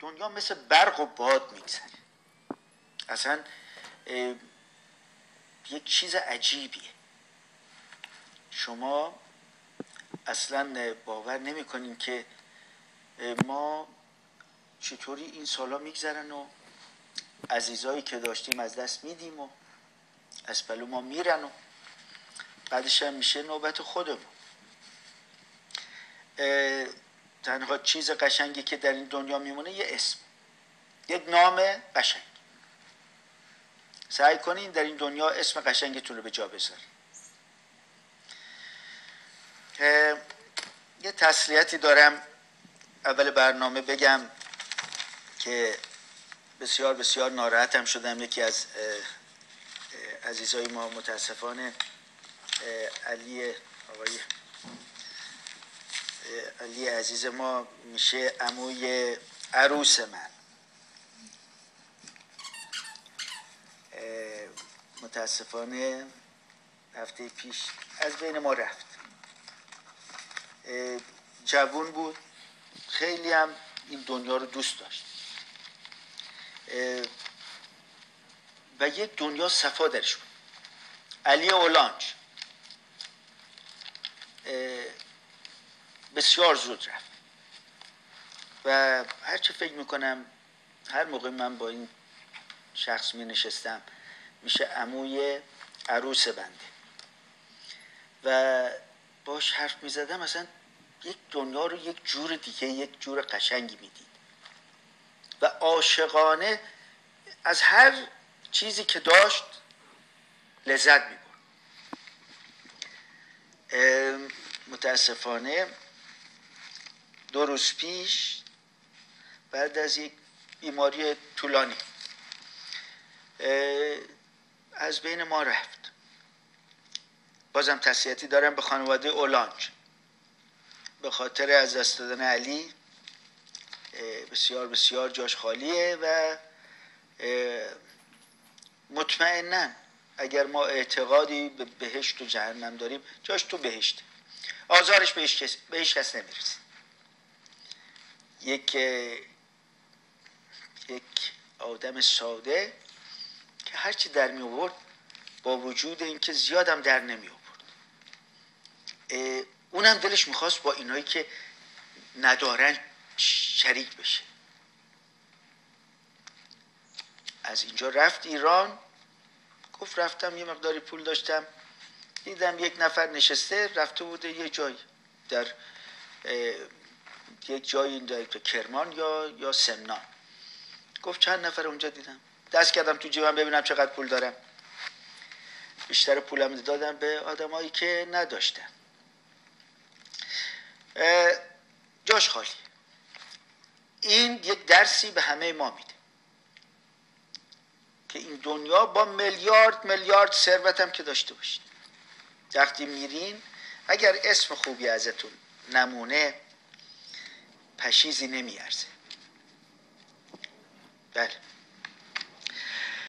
دنیا مثل برق و باد میگذره. اصلا یک چیز عجیبیه. شما اصلا باور نمی کنین که ما چطوری این سالا میگذرن و عزیزایی که داشتیم از دست میدیم و از پلو ما میرن و بعدش هم میشه نوبت خودمون. تنها چیز قشنگی که در این دنیا میمونه یه اسم، یک نام قشنگ. سعی کنین در این دنیا اسم قشنگتون رو به جا بذارین. یه تسلیتی دارم اول برنامه بگم که بسیار بسیار ناراحتم شدم. یکی از عزیزای ما متاسفانه آقای علی عزیز ما میشه عموی عروس من، متاسفانه هفته پیش از بین ما رفت. جوان بود، خیلی هم این دنیا رو دوست داشت و یک دنیا صفا درش بود. علی اولانج بسیار زود رفت و هرچه فکر میکنم هر موقع من با این شخص می نشستم میشه عموی عروس بنده و باش حرف می زدم، مثلا یک دنیا رو یک جور دیگه، یک جور قشنگی می دید و عاشقانه از هر چیزی که داشت لذت می برد. متاسفانه 2 روز پیش بعد از یک بیماری طولانی از بین ما رفت. بازم تسلیتی دارم به خانواده اولانج به خاطر از دست دادن علی. بسیار بسیار جاش خالیه و مطمئناً اگر ما اعتقادی به بهشت و جهنم داریم جاش تو بهشت، آزارش به هیچ کس نمیرسه. یک آدم ساده که هرچی در می آورد با وجود اینکه زیادم در نمی آورد، اونم دلش میخواست با اینایی که ندارن شریک بشه. از اینجا رفت ایران، گفت رفتم یه مقداری پول داشتم، دیدم یک نفر نشسته رفته بوده یه جای در یک جایی در کرمان یا سمنان. گفت چند نفر اونجا دیدم، دست کردم تو جیبم ببینم چقدر پول دارم. بیشتر پولم دادم به آدمایی که نداشتن. جاش خالی. این یک درسی به همه ما میده که این دنیا با میلیارد ثروت هم که داشته باشید، وقتی میرین اگر اسم خوبی ازتون نمونه پشیزی نمیارزه. بله